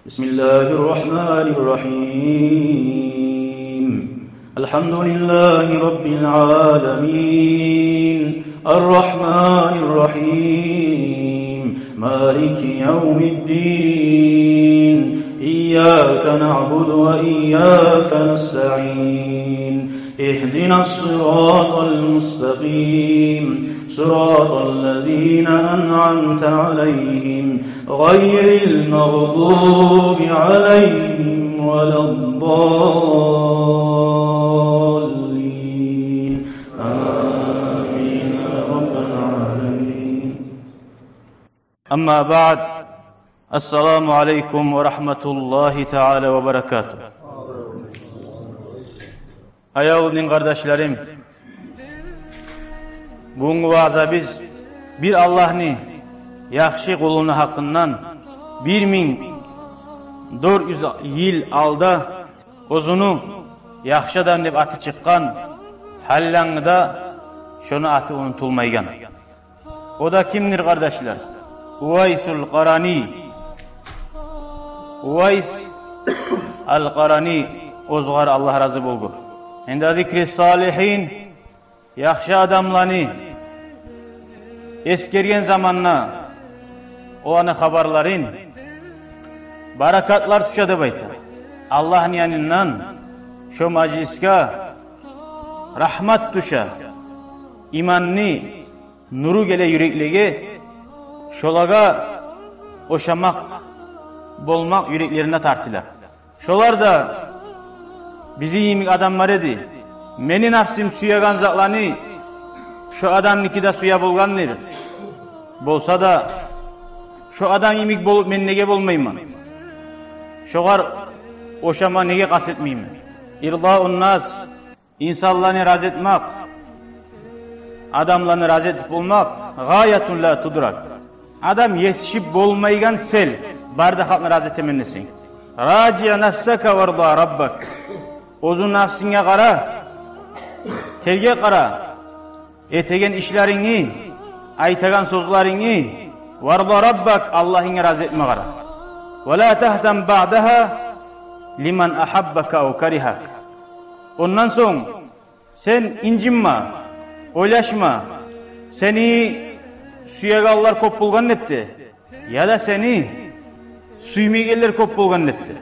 بسم الله الرحمن الرحيم الحمد لله رب العالمين الرحمن الرحيم مالك يوم الدين إياك نعبد وإياك نستعين اهدنا الصراط المستقيم صراط الذين أنعمت عليهم غير المغضوب عليهم ولا الضالين آمين يا رب العالمين. أما بعد السلام عليكم ورحمة الله تعالى وبركاته. Ayağımın kardeşlerim, bugünkü vaazda biz bir Allah'ın yaxşı kulunu hakkından 1400 yıl alda ozunu yaxşı adam deb atı çıkkan hallangıda şunu atı unutulmaygan. O da kimdir kardeşler? Uvaysul Qarani. Uvays al-Qarani ozgar Allah razı bolgur. Enda zikri salihin yaxşı adamlarını eskergen zamanna o ana haberlerin barakatlar düşedi bayta. Allah'ın yanından şu majliske rahmat düşe, imanni nuru gele yüreklege, şolaga oşamak, bolmak yüreklerine tartılar. Şolar da bizi yemik adamlar edi. Meni nafsim suyagan zatlarını şu adamniki de suya bulgandır. Bolsa da şu adam yemik bolup men nege bolmayman. Şoğar oşama nege kastetmeyim. İrla'un nas, insanlarını razı etmek, adamlarını razı etip bulmak, gayetun la tudrak. Adam yetişip bolmaygan sel, barda halkını razı etemenlesin. Raciya nafsaka varda rabbak. Ozun nafsine kara, telge kara, etegen işlerini, aytagan sözlerini, varda rabbak Allah'ını razı etme kara. Ve la tahtem ba'daha liman ahabbaka o karihak. Ondan sonra sen incinme, oylaşma, seni suyagallar kop bulgan nepti, ya da seni suymegeller kop bulgan nepti.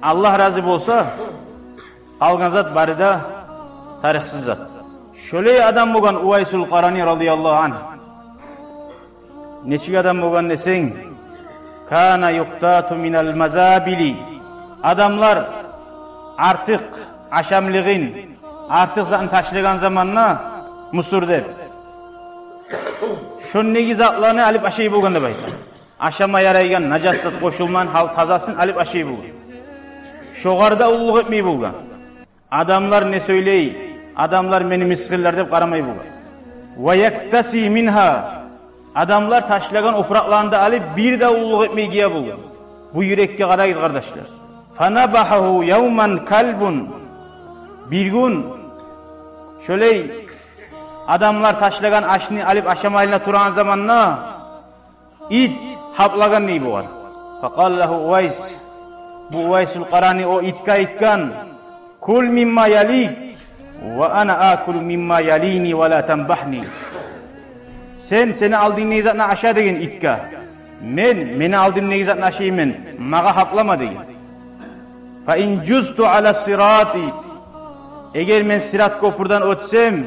Allah razı bolsa, algan zat bari da tarihsiz zat. Şöyle adam bolgan Uvaysul Qarani radıyallahu anh. Neçik adam bolgan desen, kana yuqtatu minal mazabili. Adamlar artık aşamligin, artık zatın taşlagan zamanna musur der. Şun negi zatlarını alip aşayı bolgan da bayta. Aşama yaraygan, najasat koşulman, hal tazasın alip aşayı bolgan. Şoğarda ulluk etmeyi bolgan. Adamlar ne söyley? Adamlar beni miskiller dep qaramay bolgan. Ve yektasi minha. Adamlar taşlagan opraklarında alıp bir de ulluk etmeyi giye bolgan. Bu yürekke qarayız kardeşler. Fanabahu yawman kalbun. Bir gün şöyle adamlar taşlagan aşını alıp aşamayla turan zamanna it haplagan ney bolgan. Faqallahu Uvays. Bu Uvaysul Qarani o itka itkan. Kul mimma yalik ve ana akul mimma yalini ve la tanbahni. Seni aldığın neyzatına aşağı degen itka. Meni aldığım neyzatına aşağı men. Mağa haplama degen. Fa in cuztu ala sirati. Eğer men sirat kopurdan ötsem,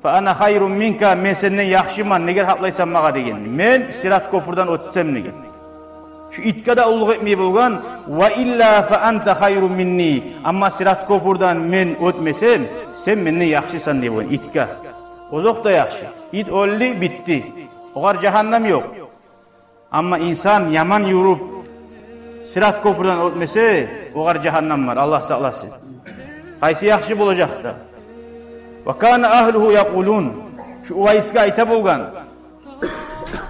fa ana hayrun minka, men senden yaxşıman, neger haplaysan mağa degen. Men sirat kopurdan ötsem negen. Şu itkada ulluk etmeyi bulgan, ve illa fa anta hayrun minni. Amma sirat kopurdan men ötmesem, sen menden yaxşısan diye bulgan, itka. Ozok da yaxşı. İt öldü, bitti. Oğar cehennem yok. Amma insan yaman yürüp, sirat kopurdan ötmese, oğar cehennem var. Allah saklasın. Qaysi yaxşı bulacak da. Ve kana ahluhu yaqulun. Şu Uvaysga ayta bulgan.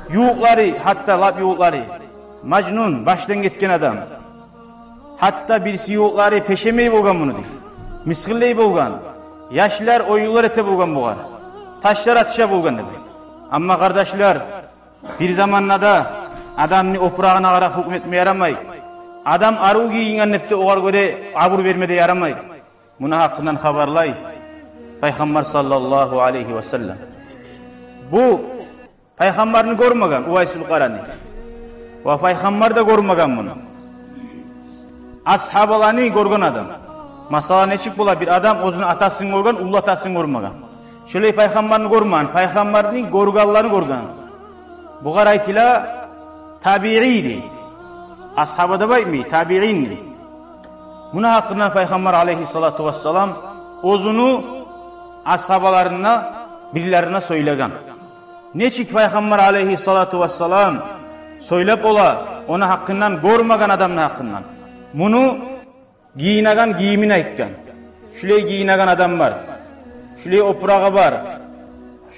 Yuğukları, hatta lab yuğukları. Majnun, baştan gitken adam. Hatta birisi yuğukları peşemeyi bulgan bunu deyip. Miskilleyi bulgan. Yaşlar oyunlar ete bulgan buğar. Taşlar atışa bulgan demek. Ama kardeşler, bir zamanla da adamını oprağına qarab hükmetmeye yaramay. Adam aruu giyingen nepte oğar göre abur vermede yaramay. Buna hakkından haberlay. Peygamber sallallahu aleyhi ve sellem. Bu Peygamberini görmegen Uvaysul Qarani. Ve Peygamber de görmegen bunu. Ashabalarını görgen adam. Masala neçik bola bir adam özünün atasını görgen, ulu atasını görmegen. Şöyle Peygamberini görmen, Peygamberini görganlarını görgen. Bu garaytila tabi'iydi. Ashabada baymi, tabi'indi. Buna hakkında Peygamber aleyhissalatu vesselam özünü ashabalarına, birilerine söylegen. Neçik Peygamber aleyhissalatu vesselam söylep ola, onu hakkından görmegen adamın hakkından. Bunu giyinagan giyimini aytkan. Şuley giyinagan adam var. Şuley oprağı var.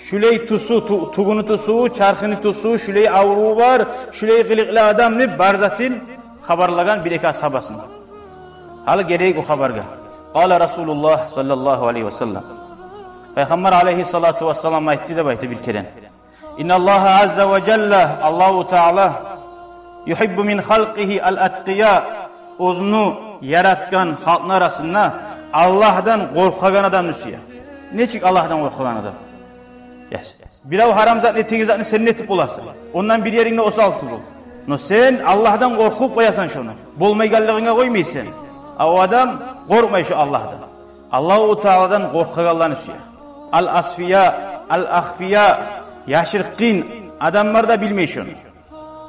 Şuley tusu, tugunu tusu, çarkını tusu, şuley avruğu var. Şuley kılıklı adamını barzatin haberlagan bir iki ashabasını. Halı gerek o haberga. Qala Rasulullah sallallahu aleyhi ve sellem. Peygamber aleyhissalatu vesselam aytti de baytı bir keren. İnna Allah azze ve celle, Allahu Teala yuhibbu min halqihi al-atqiya. Özünü yaratgan halkın arasında Allah'dan korkagan adam nüsiye. Neçik Allah'dan korkagan adam? Yes. Birav haram zatını, tegi zatını senin etip olasın. Ondan bir yerinde o saltı bul. No sen Allah'dan korkup koyasan şunu. Bolmaygallıgına koymaysan. O adam korkmay şu Allah'dan. Allahu Teala'dan korkaganlar nüsiye. Al-asfiya, al-akhfiya, yaşırkın adamlar da bilmey şunu.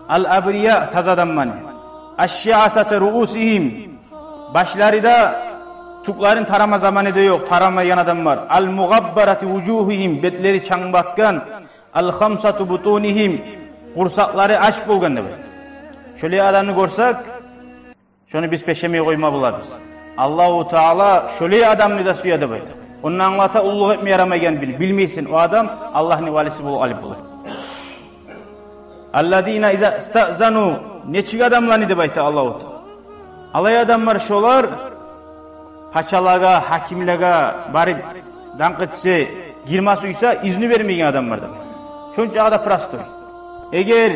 Al-abriya, taz adammanı. Aşşi'asate ru'usihim, başları da tukların tarama zamanı da yok, taramayan adam var. Al-mugabbarati vujuhihim, betleri çang batkan. Al-khamsatu butunihim, kursakları aç bolgan da var. Şöyle adamını görsek, şunu biz peşemeye koyma bularız. Allahu Teala şöyle adamını da suya da var. Onun anlata ulluk etmeye yaramayan bilmeysin. O adam Allah'ın valisi bol alip olur. Alladina iza istazanu, neçik adamlarını da bayta Allahu Teala. Alay adamlar şolar paçalaga, hakimlaga barib danqıtse, girmas uysa izni vermeyen adamlardan. Şunca da prastoy. Eğer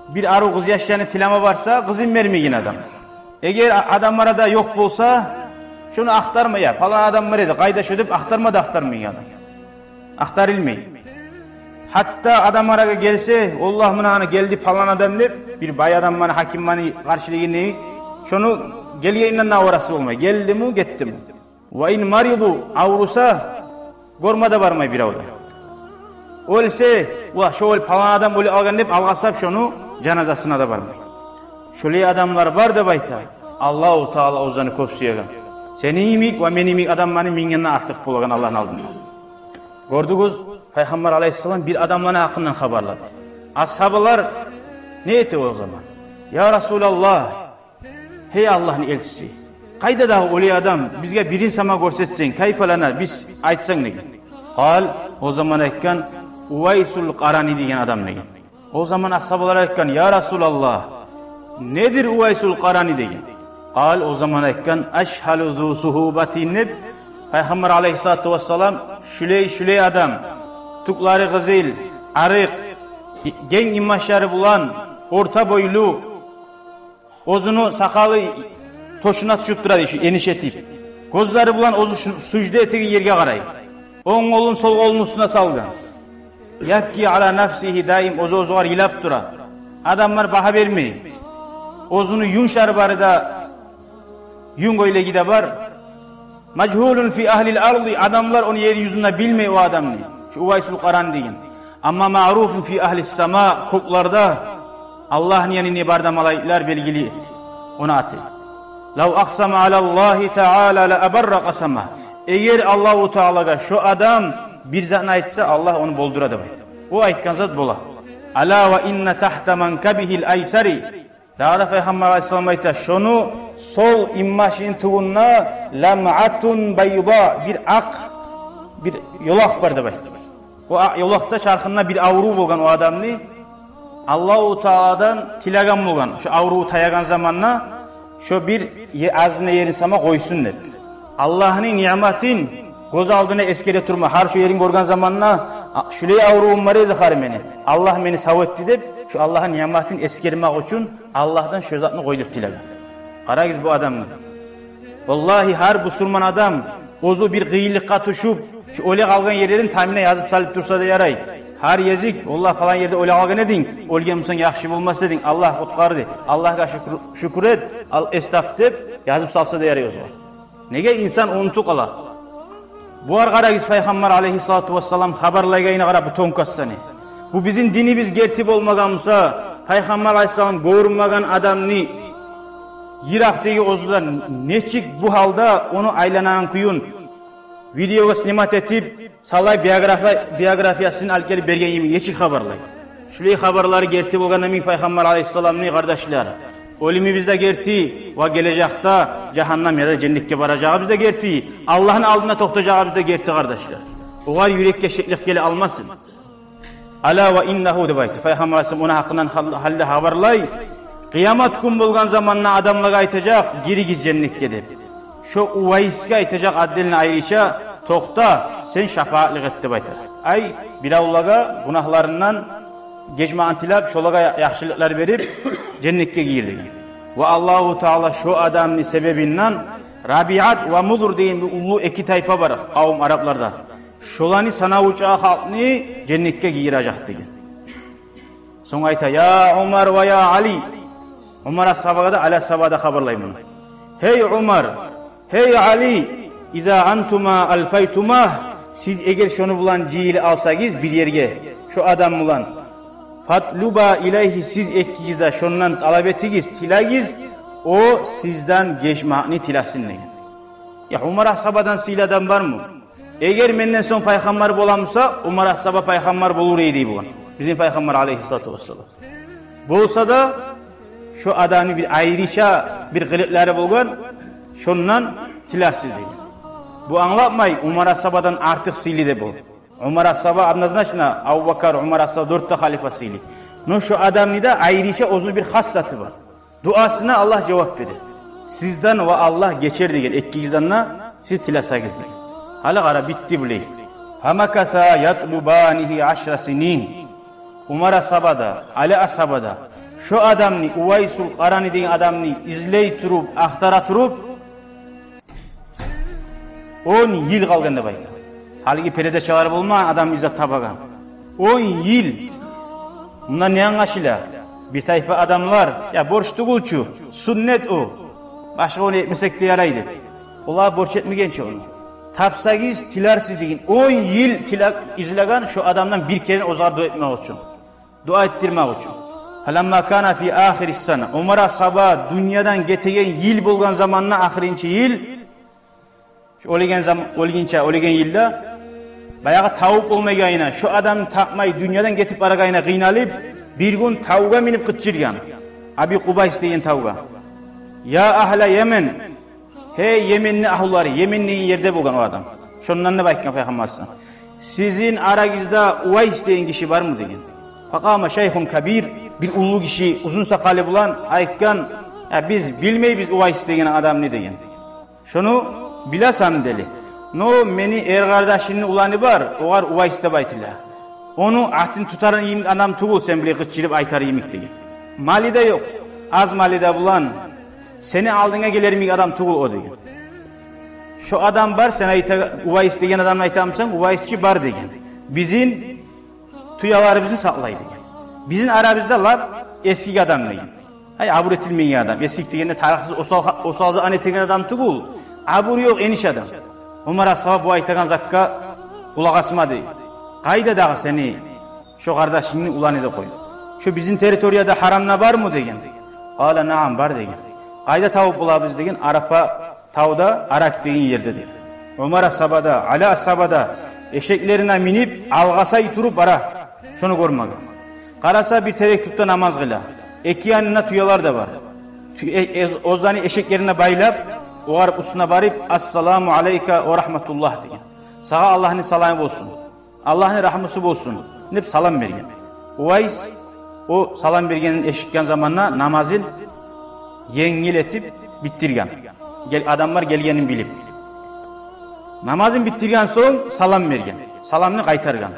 bir arı kız yaşayanı tilama varsa kızın vermeyen adam. Eğer adamlara da yok bolsa şunu aktarma ya. Falan adam var edi. Kayda şödüp aktarma da aktarmayan adam. Aktarilmeyin. Hatta adam araga gelse, Allah mınağına geldi falan adam deyip, bir bay adam bana, hakim bana karşılığı neyi? Şunu gelgeyinden ne orası olmay. Geldi mi, gitti mi? Ve in maridu avrusa, gormada varmay bir avda. Ölse, ula şöyle falan adam öyle algan deyip, algasap şunu canazasına da varmay. Şöyle adamlar var da bayta, Allahu Teala ozanı köpsüyegan. Seni imik ve men imik adam bana mingenden artık bulagan Allah'ın aldığında. Gördünüz, Peygamber aleyhisselam bir adamların hakkından haberladı. Ashabalar ne etti o zaman? Ya Resulallah, hey Allah'ın elçisi, kayda da öyle adam bizge birin sama görsetsen, kayfalana biz aytsan ne? Kal, o zaman aytkan, Uvaysul Qarani degen adam ne? O zaman ashabalar aytkan, ya Resulallah, nedir Uvaysul Qarani degen? Kal, o zaman aytkan, eşhalu zu suhubatin neb, Peygamber aleyhissalatu vesselam, şüley adam, tukları kızıl, arık, gen immaşları bulan, orta boylu, ozunu sakalı toşuna tuşup duradi şu enişetip. Gözleri bulan ozu sucde etigi yerge qaray. Oң kolun sol kolun üstüne salgan. Yakki ala nafsihi daim ozu-ozugar yilap dura. Adamlar baha vermey. Ozunu yun şarbari da yun goylegi de var. Majhulun fi ahlil ardi, adamlar onu yeryüzünde bilmey o adamni. Şu Uvaysul Qaran degen. Amma ma'rufun fi ahlis sama, koklarda Allah'ın yanine barda malaikler belgili ona atı. Law aqsama ala Allah Teala la abarra qasama. Eğer Allahu Teala'ga şu adam bir zatını aytsa Allah onu bolduradi bayt. O aytgan zat bola. Ala ve inna tahta mankabihil aysari. Daha da Peygamber Aleyhisselam ayta şunu sol immaşin tuğunna lam'atun bayda, bir ak bir yolak var da bayt. O yolakta şarkında bir avru bolgan o adamni Allahu Teala'dan tilagan bolgan. Şu avru tayagan zamanna şu bir azine yerin sama koysun dedi. Allah'ın nimetin göz aldığına eskere turma. Har şu yerin görgen zamanna şuley avruğum var edi har meni. Allah meni savetti deb şu Allah'ın nimetin eskermek için Allah'tan şu zatını koydup tilagan. Qaragız bu adamni. Vallahi har musulmon adam o'zi bir qiyinlikqa tushib, shu o'lga qolgan yerlarini ta'minga yozib salib tursa da yaray. Har yezik, "Alloh falan yerda o'lga qolgan eding, o'lgan bo'lsang yaxshi bo'lmas eding, Alloh qutqardi. Allohga shukr et, estab" deb yozib salsa da yaray o'zi. Nega inson unutib qoladi? Bu qaragız Payg'ambar alayhissalatu vassalam xabarlaganiga qarab bu to'nkassani. Bu bizim dinimiz gertip olmagansa, Payg'ambar alayhissalom ko'rinmagan adamni Yiroqdagi o'zlar nechik bu halda onu aylanan kuyun videoga snimat etib, salay biyografiyasini olib kelib bergan yemi nechik xabarlar. Shulay xabarlari gertip bo'lgandan keyin Payg'ambar alayhissalomning qardoshlar o'limimizda gerti va kelajakda jahannam ya da jannatga boracağımızda gerti, Allohning oldida to'xtajağımızda gerti qardoshlar. Ular yurakka sheklik kela olmasin. Ala va innahu deb aytdi. Payg'ambar alayhissalom ona haqqından halda xabarlay. Qiyomat kun bo'lgan zamonda odamlarga aytacak, girigiz jannatga deb. Shu Uvaysga aytacak adilni ayrisha, to'xta, sen shafaatlik et deb aytadi. Ay birovlarga gunohlaridan gejmaan tilab, şolaga yaxshiliklar berib, jannatga girdi. Va Allohu taolo shu odamni sebebinden Rabiat va Mudur degan ulug' iki tayfa var qavm arablarda. Şolani sanavuvchi xalqni jannatga girajak degan. So'ng ayta: "Ya Umar va ya Ali." Umar ashabada ala sabada xabarlayman. "Hey Umar, hey Ali, iza antuma alfaytuma, siz eğer şunu bulan cihili alsagiz bir yerge, şu adam bulan fatluba ilayhi, siz ekkigizde şundan talep etigiz, tilagiz, o sizden geçmağını tilasin degan. Ya Umar ashabadan siladan var mı? Eğer menden son paygambar bolamsa, Umar ashaba paygambar bolur eydi bulan. Bizim Peygamber aleyhissalatu vesselam. Bolsa da şu adamı bir ayrışa bir kılıkları bulgan, şundan tilassiz değil. Bu anlatmay Umar ashabadan artık sili de bu. Umar ashaba anlaznaşına Abu Bakar, Umar ashaba 4 halife sili. No şu adamı da ayrışa uzun bir hassatı var. Duasına Allah cevap verir. Sizden ve Allah geçer diyen ikkizdanna siz tilasagız diyen. Hala qara bitti biley. Hamakatha yatlubanihi 10 sinin. Umar ashabada, Ali ashabada şu adamni Uvaysul Qarani degan adamni izley turib, axtara turib 10 yil qolgan deb aytdi. Haligi perede çağırıp olmayan adam izzat tabagan. 10 yil. Bundan ne anlaşıla? Bir tayfa adamlar, ya borçlu kulçu, sünnet o. Başka onu etmesek de yaraydı. Ola borç etmegen çoğunu. Tapsagiz tilarsiz degin 10 yil tilak izlegan şu adamdan bir kere ozar dua etmek için. Dua ettirmek için. Falamma kana fi ahiris sana. Umar ashaba dünyadan getegen yil bolgan zamanna ahirinchi yil o'lgan yilda bayağı tavuk olmagayına şu adam tapmay dünyadan getip baragayına qiynalib bir gün tavuğa minib qitchirgan. Abi Qubays degan tavuğa. Ya ahla Yemen. Hey Yemenli ahullari, Yemenli yerde bo'lgan o adam. Şundan ne aytgan Peygamber sallallahu aleyhi ve sellem? Sizin aragizda Uvays degan kishi barmı degan. Faqama şeyhun kabir, bir ulug kishi uzun saqali bilan aytgan, biz bilmeybiz Uvays degan adam ne degan. Şunu bilasam deli. No meni kardeşinin ulanı var, oğar Uvays deb aytila. Onu atin tutarın yemek adam tugul sen bile qıçırıp aytar yemek degan. Malida yok. Az malida bulan seni aldığına gelermik adam tugul o degan. Şu adam var, sen Uvays degan adamni aytamsan, Uvaysçi bar degan. Bizim tuyalarımızı saklaydı degan. Bizim arabizda lar eski adam degan. Hay abur etilmeyen adam. Eski degende tarixsiz osalzı ane degan adam tugul. Abur yok eniş adam. Umar ashaba bu aytagan zakka kulak asmadı. Qayda dağı seni şu kardeşinin ulanı da koy. Şu bizim teritoriyada haramna var mı degan. Ala naam var degan. Qayda tavuk bulabız degan Arafa tavda Arak degan yerde der. Umar ashabada, Ali ashabada eşeklerine minip algasay turup bara. Şunu görmedi. Qarasa bir terek tuttu namaz kıla. Eki yanına tuyalar da var. Ozani eşeklerine baylap oğar üstüne barip Assalamu aleyke ve rahmetullah degan. Sağa Allah'ın salamı olsun. Allah'ın rahmeti olsun. Nep salam bergen. Uvays o salam bergenin eşitken zamanla namazın yengil etip bittirgen. Adamlar gelgenin bilip. Namazın bittirgen son salam bergen. Salamını qaytargan.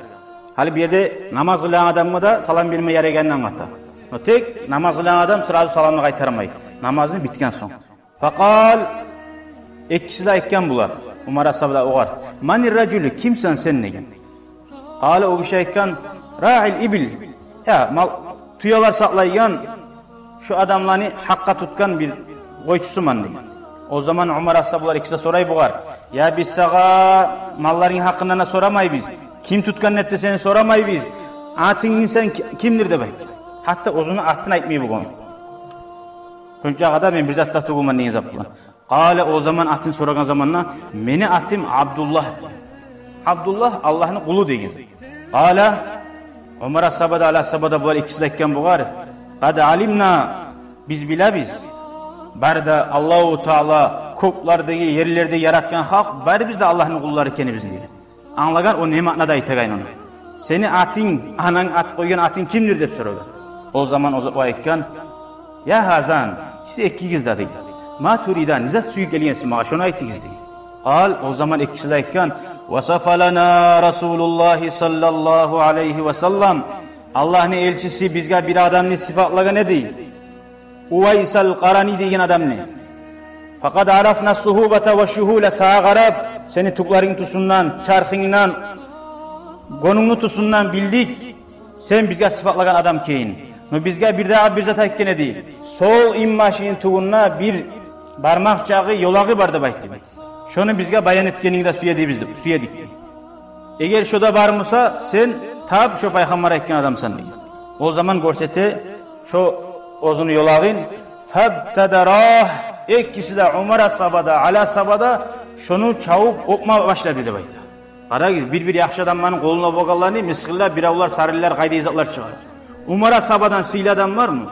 Hali bir yerde namaz kılan adamı da salam verme yaregenini anlattı. Tek namaz kılan adam sırası salamını qaytarmaydı. Namazını bitken son. Faqal ikkisi de aytgan bular. Umar ashabda oğar. Manir racülü kimsen sen degan. Qala o kishi aytgan ra'il ibil. Ya mal tuyalar saqlaygan şu adamlarni haqqa tutgan bir qo'ychusiman degan. O zaman Umar ashablar ikkisi so'ray bular. Ya biz sağa mallaring haqqından so'ramaymiz. Kim tutgan deb seni so'ramaymiz. Atingni sen kimdir deb aytdi. Hatta o'zini atini aytmay bo'lgan. Shuncha qadar men bir zatda tug'ilman degan zot bilan. Qala o zaman atini so'ragan zamonda meni atim Abdullah. Abdullah Allohning quli degan. Qala Umar ashabada al-ashabada bular ikkisi aytgan bular. Qad alimna biz bilamiz. Barda Allohu taolo ko'klardagi yerlarda yaratgan xalq bari bizda Allohning qullari ekanimiz deydi. Anglagan o ne ma'noda aytgan uni. Seni ating, anang at qo'ygan ating kimdir deb so'ragan. O zaman o aytgan, ya Hazan, siz ikkingiz dedi. Ma turidan nizat suyu kelgansiz, menga shuni aytingiz dedi. Qal o zaman ikkisi aytgan, "Wasafalana Rasululloh sallallohu alayhi va sallam." Allohning elchisi bizga bir odamni sifatlagan edi. Uvaysal Qarani degan odamni. Faqat arafna suhubata va shuhula sa'gharab. Seni tuklaring tusundan, charxingdan, gonungni tusundan bildik. Sen bizga sifatlagan adam keyin. No bizga bir zat aytgan edi. Sol immashin tugunna bir barmoq chag'i yo'lag'i bor deb aytdi. Shuni bizga bayon etganingda suyadik. Eğer şoda barmasa sen tab şu payg'ambar aytgan adamsan dedi. O zaman ko'rsatdi, şu o'zini yo'lag'in tabtadarah ikkisi de Umar ashabada, Ali ashabada şunu chavib o'qma boshladi deb aytdi. Qarang, bir yaxshi odamning qo'lina bo'lganlarni misqillar, birovlar sarillar, qayda izotlar chiqar. Umar ashabadan siyli adam var mı?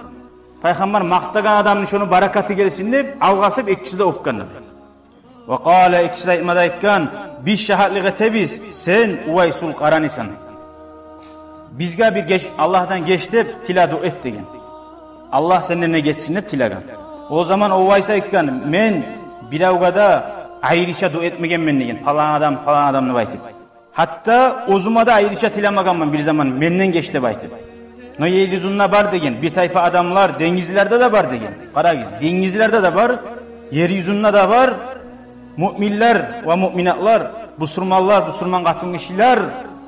Payg'ambar maqtagan odamni shuni barakati kelsin deb alg'asib ikkisi de o'qiganlar. Ve qala ikkisi aytmada aytgan, biz shahadliga tebiz, sen Uvaysul Qaranisan. Bizga bir Allohdan geç deb tiladu et degan. Allah senden ne geçsin deb tilagan. O zaman Uvays aytgan, men birovgada ayricha duo etmaganman degan. Falan adam deb aytib. Hatta o'zimda ayricha tilamaganman bir zaman menden geç deb aytib. No yeryüzünde var degan. Bir tayfa adamlar dengizlerde de var degan. Qaraysiz, dengizlerde de var, yeryüzünde de var. Müminler ve müminatlar, musulmonlar, musulmon qatın kişiler,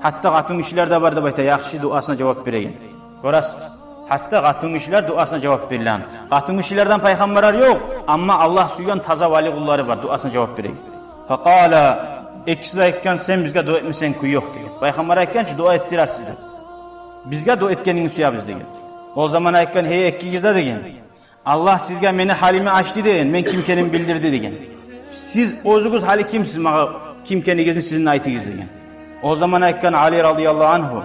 hatta qatın kişiler de var deb aytadi. Yaxshi duasına cevap bergan. Ko'rasiz. Hatta qatın kişiler duasına cevap berilgan. Qatın kişilerden payg'ambarlar yok, ama Allah suygan taza vali qullari var, duasına cevap bergan. Faqala ikkisi aytgan, sen bizga duo etmasan ku yo'q degan. Payg'ambar aytgancha duo ettirasiz deb. Bizga duo etganingni suyamiz degan. O zaman aytgan, hey ikkingizda degan. Allah sizga meni halimi açtı degan, men kim ekanimni bildirdi degan. Siz o'zingiz hali kimsiz, menga kim ekanigingizni sizin aytingiz degan. O zaman aytgan Ali radhiyallohu anhu,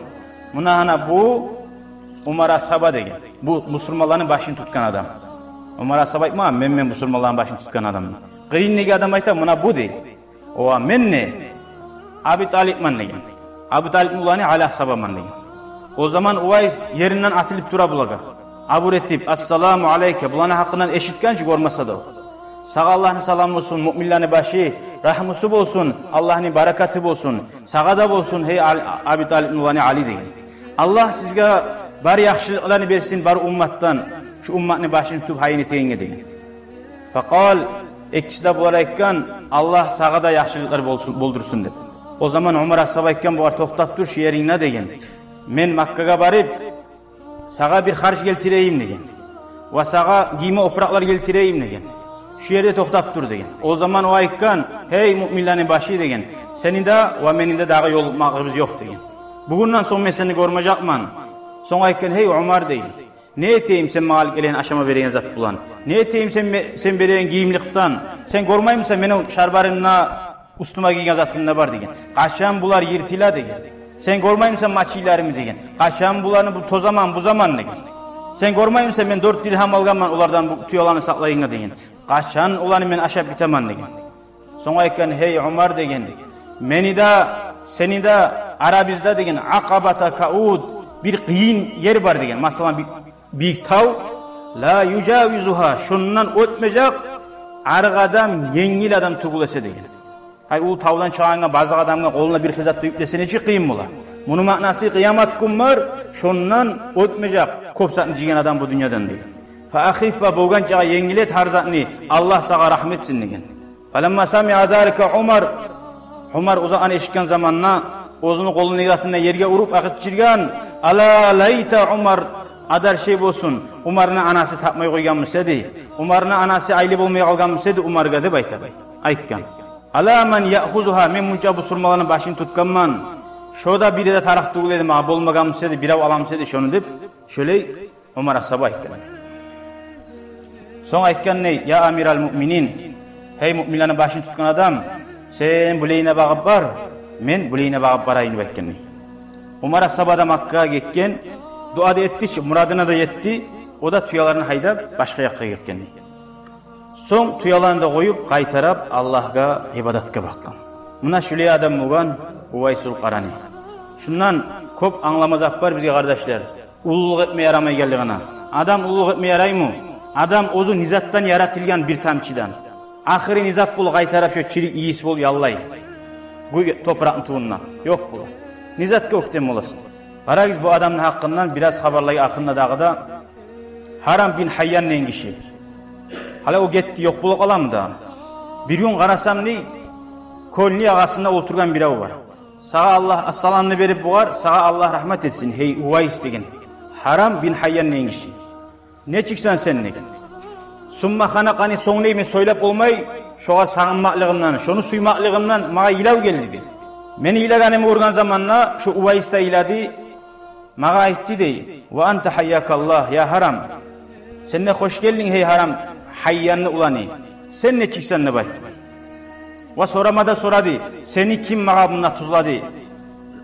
mana bu Umar ashaba degan. Bu musulmonlarning boshini tutgan adam. Umar ashaba aytma, men musulmonlarning boshini tutgan adamman. Qiynliga adam aytadi, mana bu deydi. O men ne? Abi Talibman degan. Abu Talib ularni Ali ashabaman degan. O zaman Uvays yerinden atılıp dura bulaga. Abu Retib, assalamu aleyke. Bularni hakkından eşitkençi görmese de. Sağa Allah'ın salamı olsun, müminlerin başı, rahmusu olsun, Allah'ın barakatı olsun, sağa da olsun, hey Abi Talib ularni Ali deyin. Allah sizge bari yaxşılarını versin, bari ummattan, şu ummatın başını tutup hayini teyinge deyin. Fakal, ikkisi de bular aytgan, Allah sağa da yaxşılıkları boldursun dedi. O zaman Umar ashab aytgan, bular to'xtab tur, şu yeringda degan. Men Makkaga barib, sağa bir harç keltireyim degan. Va sağa giyme opraqlar keltireyim degan. Şu yerde to'xtab tur degan. O zaman o aytgan, hey müminlerin başı degan. Senin de va menin de dağı yol mağribimiz yok degan. Bugundan so'ng men seni görmeyecekman. So'ng aytgan, hey Umar degan. Ne eteyim sen mal gelen aşama bergen zat bulan? Ne eteyim sen bergen giyimlikten? Sen görmeymisan menin şarbarımna ustuma giygen zatımda var degan. Qaşan bular yirtila degan. Sen görmeymisan maçilerimi degan. Qaşan bularını bu tozaman bu zaman degan. Sen görmeymisan men 4 dirham alganman ulardan bu tüyolarını saklayınga degan. Qaşan ularını men aşap bitaman degan. So'ng aytgan, hey Umar degan. Meni de seni de Arabizda degan Aqabata Kaud bir qiyin yer var degan. Masalan bir tav la yujavizuha şundan o'tmayacak arıq adam yengil adam tug'ilsa degan. Hay u tavdan chiqqanga ba'zi odamga qo'lina bir xizat tuyib desenichi qiyin bo'lar. Buni ma'nosi qiyomat kun bor, shundan o'tmayacak ko'p satni jigan adam bu dunyodan degan. Fa'akhiffa bo'lgancha yengilet har zatni Alloh sağa rahmet etsin degan. Falamma sami'a zalika Umar uzaqani eshitgan zamanna o'zini qo'lini yatına yerga urib aqib chirgan. Ala layta Umar adar şey bo'lsin. Umarning anasi tapmay qo'yganmisa edi. Umarning anasi ayli bo'lmay qolganmisa edi Umarga deb aytgan. Ala man ya'khuzuha men muncha bu surmag'ini bashini tutganman. Shoda birida tarix tug'iladi, ma bo'lmaganmisa edi, birov olamsa edi shuni deb shulay Umar asaba aytgan. So'ng aytganni ya amiral mu'minin, hey mu'minlarning bashini tutgan adam, sen buleyne bag'ib bar, men buleyne bag'ib barayin deb aytgan. Umar asabada Makkaga ketgan, duo etdi, muradına da yetti. O da tuyalarını haydab başqa yoqqa ketgan. So'ng tuyalarni da qo'yib, qaytarib Allohga ibodatga baqgan. Muna shulay adam bo'lgan Uvaysul Qarani. Shundan ko'p anglamazaq bar bizga qardoshlar. Ulug' etmay yaramay geldigina. Adam ulug' etmay yaraymi? Adam o'zi nizatdan yaratilgan bir tamchidan. Axiri nizat bul qaytarib shu chirik iyis bol yallay. Bu topraqning tuğundan. Yo'q bu. Nizatga o'ktem bo'lasın. Qaraysiz bu adamning haqqından biraz xabarlarga aqında dağıda Haram bin Hayyan degan kishi. Hala o getdi, yo'q bo'lib qolamda. Bir gün qarasam ne? Ko'lni yağasında o'tirgan birov var. Sağa Allah assalamını berib buğar, sağa Allah rahmet etsin. Hey Uvays degan. Haram bin Hayyan degan kishi. Ne çıksan sen ne? Summa xanaqani so'ngleymi so'ylab olmay, şoğa sağınmaqlığımdan, şonu suymaqlığımdan mağa ilav geldi. Meni ilaganimni ko'rgan zamanna shu Uvaysda iladi. Mağa aytdi dey. Va anta hayyakallah ya Haram. Sen ne hoş geldin hey Haram. Hayyanni ulani. Sen ne çıksan ne bayt? Va soramada soradı. Seni kim mağa bununla tuzladı?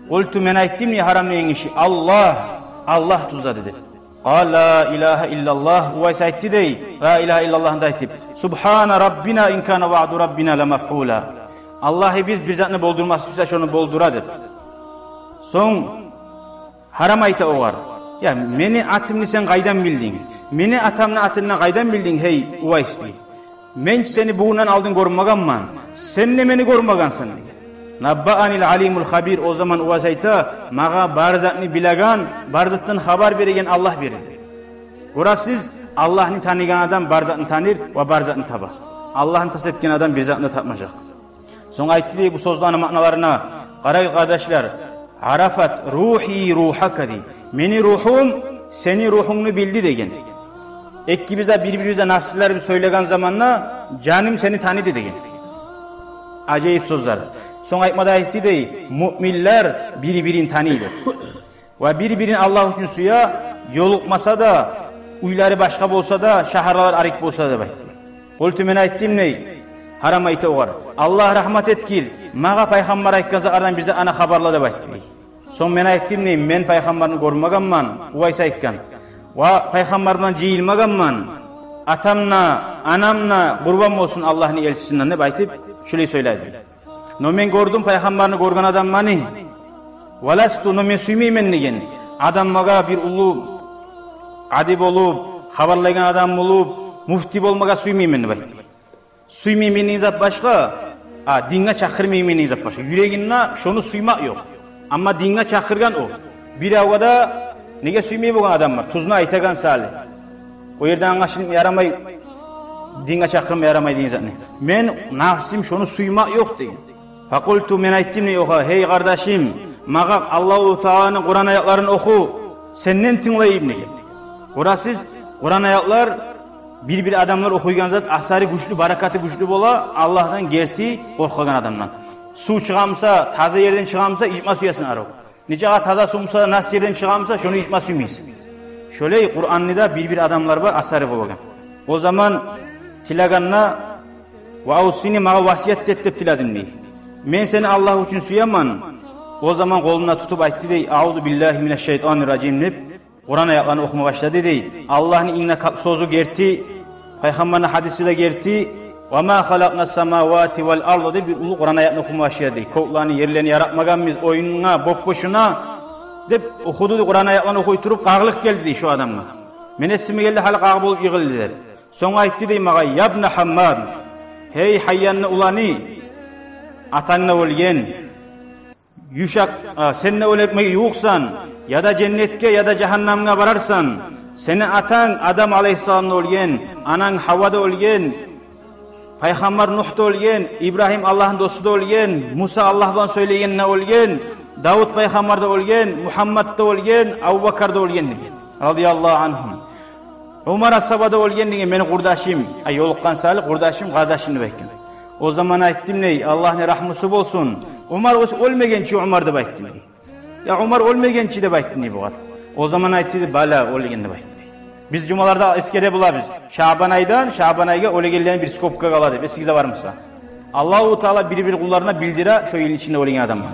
Oltu men aytdim ya Haram degan kishi. Allah tuzladı dedi. La ilahe illallah. Uvays aytdi dey. La ilahe illallah da aytib. Subhana rabbina in kana va'du rabbina la maf'ula. Allah'ı biz bir zatını boldurmazsa şunu bolduradır. Son Haram ayta oğar. Ya meni atımni sen qaydan bildin? Meni atamni atından qaydan bildin hey Uvays dey. Men seni buğundan aldın görmüganman. Sen ne meni görmügansın. Nabba'anil alimul habir o zaman Uvays ayta mağa barzatni bilagan, barzatdan haber bergen Allah verir. Görasiz Allah'ni tanıgan adam barzatni tanır ve barzatni tabar. Allah'ni tas etken adam bir zatni tapmayacak. So'ng aytdi bu so'zlarning ma'nolarini qaray qardoshlar. Arafat ruhi ruhaka dey. Meni ruhum seni ruhungni bildi degan. Ikkimizda bir-birimizga nafslar söylegan zamanna canım seni tanıdı degan. Acayip so'zlar. So'ng aytmada aytdi dey, mu'minlar bir-birini tanıydı. Va bir-birini Allah uchun suya yo'liqmasa da, uylari boshqa bo'lsa da, shaharlar arik bo'lsa da aytdi. Qultu men aytdim ney? Haram ayta oğar. Allah rahmet etkil. Mağa peygamber aytkansa aradan bize ana haberla da aytdi. Son men aytdim ney? Men peygamberini görmeganman. Uvays aytgan. Va peygamberden jiyilmaganman. Atamna, anamna qurban olsun Allah'ın elçisinden deb aytib, şulay söyledi. No men gördüm peygamberini görgen adam mani. Valastu no men suymaymen degan. Adam mağa bir ulu adib olup, haberlagan adam olup, mufti bolmaga suymaymen deb aytdi. Suymaymenin zat başqa, dinga chaqirmaymenin zat başqa. Yüreğinna şonu suymaq yo'q. Amma dinga chaqirgan o. Bir avada nega suymay bo'lgan adam var? Tuzni aytagan sali. O yerdan anglashim yaramay, dinga chaqirmay yaramay degan zatni. Men nafsim şonu suymaq yo'q degan. Faqultu men aytdim yo'q, hey qardoshim, mağa Alloh Taolaning Qur'on oyatlarini o'qu, senden tinglayim degan. Ko'rasiz, Qur'on oyatlar bir adamlar okuygan zat asari güçlü, barakati güçlü bola Allah'tan gerti korkmagan adamdan. Su çıgamsa, taze yerden çıgamsa içma suyasın arab. Nice taze sumsa, nas yerden çıgamsa şunu içma suymayız. Şöyle Kur'an'da bir adamlar var asari bolan. O zaman tilaganna ve avsini mağa vasiyet ettip tiladim dey. Men seni Allah için suyaman. O zaman kolumdan tutup aytdi dey, "Auzu billahi mineşşeytanirracim" deb Kur'an ayetlerini okuma başladı dey. Allah'ın inne sözü gerti, Peygamber'in hadisi de gerti. Ve ma halaknas semavati vel ardı deb bir ulu Kur'an ayetini okuma başladı dey. Koklarını yerlerini yaratmaganmiz oyununa, boşuna deb okudu Kur'an ayetlerini okuy turup qağılık geldi dey şu adamga. Men esime geldi hali qağ bolup yığıldı der. Soň aytdi dey mağa yabna Hammad. Hey Hayyanni ulani atanna ölgen. Yuşak senle öletmeyi yo'qsan, ya da cennetke ya da cehennamga bararsan, Seni atan Adam aleyhisselamda olgen, anan Havvada olgen, Peygamber Nuh'da olgen, İbrahim Allah'ın dostu da olgen, Musa Allah'tan söyleyenine olgen, Davud Peygamber'de olgen, Muhammed'de olgen, Abu Bakar'da olgen degen. Radiyallahu anhum. Umar ashabada olgen degen meni kurdaşım, yoluqqan sali kurdaşım, kardeşim deb aytgan. O zaman aytdim ney, Allah ne rahmusu bolsun. Umar ölmegençi Umar deb aytdim. Ya Umar ölmegençi deb aytdim ney bular. O zaman aytdı bala ölgen deb aytdı. Biz cumalarda eskere bulabız. Şaban aydan Şaban ayga ölegenlerin bir skopka kala deb. Sizde var mısa? Allahu Teala bir kullarına bildire şu yıl içinde ölen adam var.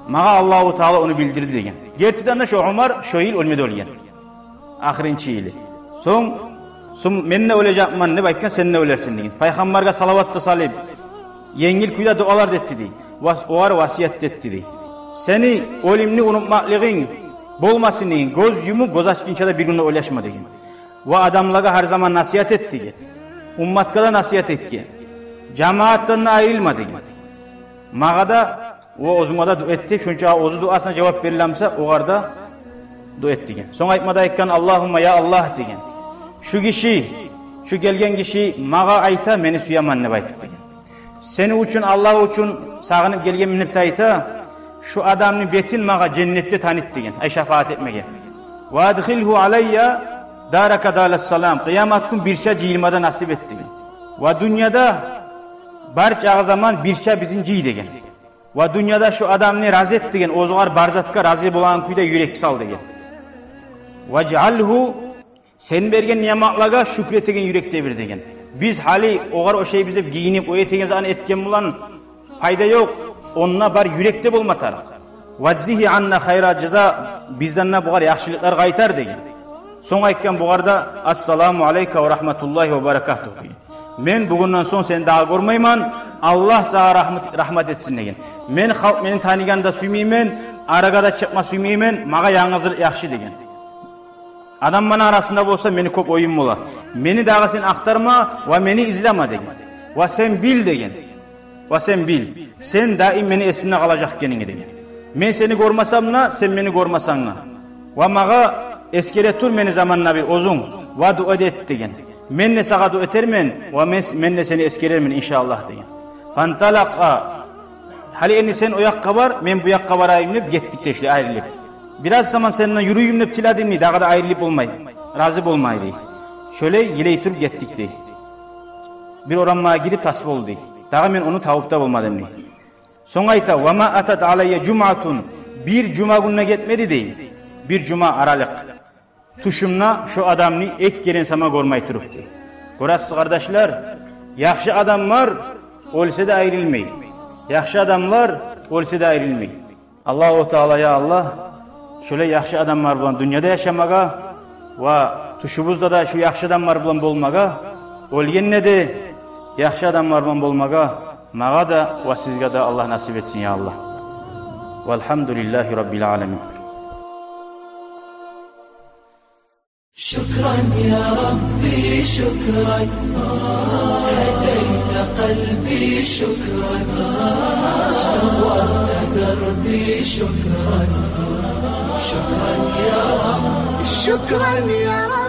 Maga Allahu Teala onu bildirdi degen. Gertiden de şu Umar şu yıl ölmedi ölgen. Ahirinci yılı. Son menine öleceğim ne bayken seninle ölersin degen. Peygamberge salavat da salib. Yengil kuyda dualar detti dey. Oğar vasiyet detti dey. Seni ölümünü unutmaklığın bolmasın degen. Göz yumu göz açkınça da bir günde öleşme degen. Ve adamlara her zaman nasihat etti degen. Ummatka da nasihat etti. Cemaattan ayrılma degen. Maga da o ozuma dua etti. Şunca ozu duasına cevap verilamsa oğar da dua etti degen. Son aytmada aytkan Allahumma ya Allah degen. Şu kişi, şu gelgen kişi maga ayta meni suyaman deb aytıp degen. Seni üçün Allah üçün sağınıp gelgen minip ayta şu adamın betin maga cennette tanıt degen. Ay şefaat etmege. Ve adkhilhu aleyya daraka dalassalam. Kıyamet gün birçe ciyilmada nasip et degen. Ve dünyada barça zaman birçe bizin ciy degen. Ve dünyada şu adamını razı et degen. Ozuğar barzatka razı bulan kuyda yürek sal degen. Ve cealhu sen bergen niyamatlaga şükretegen yürekte bir degen. Biz hali oğar o şey bize giyinip o etegen zaman etken bulan fayda yok. Onunla bar yürekte bolmatar. Vazzihi anna hayra ceza bizden ne buğar yaxşılıklar qaytar degen. Son aytkan buğarda assalamu aleyka ve rahmetullahi ve berekatuhu degen. Men bugünden son seni daha görmeyman. Allah sana rahmet etsin degen. Men halk meni taniganda süymeymen, araga da çıkma süymeymen, maga yalnızlık yaxşı degen. Adam bana arasında bolsa meni köp oyun bola. Meni dağı sen aktarma ve meni izleme degen. Ve sen bil degen. Ve sen bil. Sen daim meni esimde kalacak genini degen. Men seni görmasam sen beni görmasan. Ve maga eskere tur meni zamanla bir ozun. Ve dua et degen. Men ne sağa dua etermen ve men ne seni eskerermen inşallah degen. Fantalaka. Hali eni sen o yakka var, men bu yakka varayım deyip gittik de şöyle ayrılıp. Biraz zaman seninle yürüyüm deyip tiladım deyip, daha da ayrılıp olmayı, razı olmayı deyip. Şöyle yileytip gittik deyip. Bir oranmaya girip tasvip oldu deyip. Daha men onu tavukta olmadım deyip. Son ayta, وَمَا أَتَتْ عَلَيَّ جُمْعَةٌ bir cuma gününe gitmedi deyip. Bir cuma aralık. Tuşumla şu adamını ek gelen sama görmeyi turup deyip. Görəsiz kardeşler, yaxşı adamlar olsa da ayrılmayı. Yaxşı adamlar olsa da ayrılmayı. Allah-u Teala ya Allah, şöyle yaxşı adamlar bulan dünyada yaşamaga ve tuşumuzda da şu yaxşı adamlar bulan bolmaga, olgen ne de yaxşı adamlar bulan bolmaga, maga da ve sizge de Allah nasip etsin ya Allah. Velhamdülillahi Rabbil alemin. شكرا يا ربي شكرا هديت قلبي شكرا نورت دربي شكرا شكرا يا رب شكرا يا رب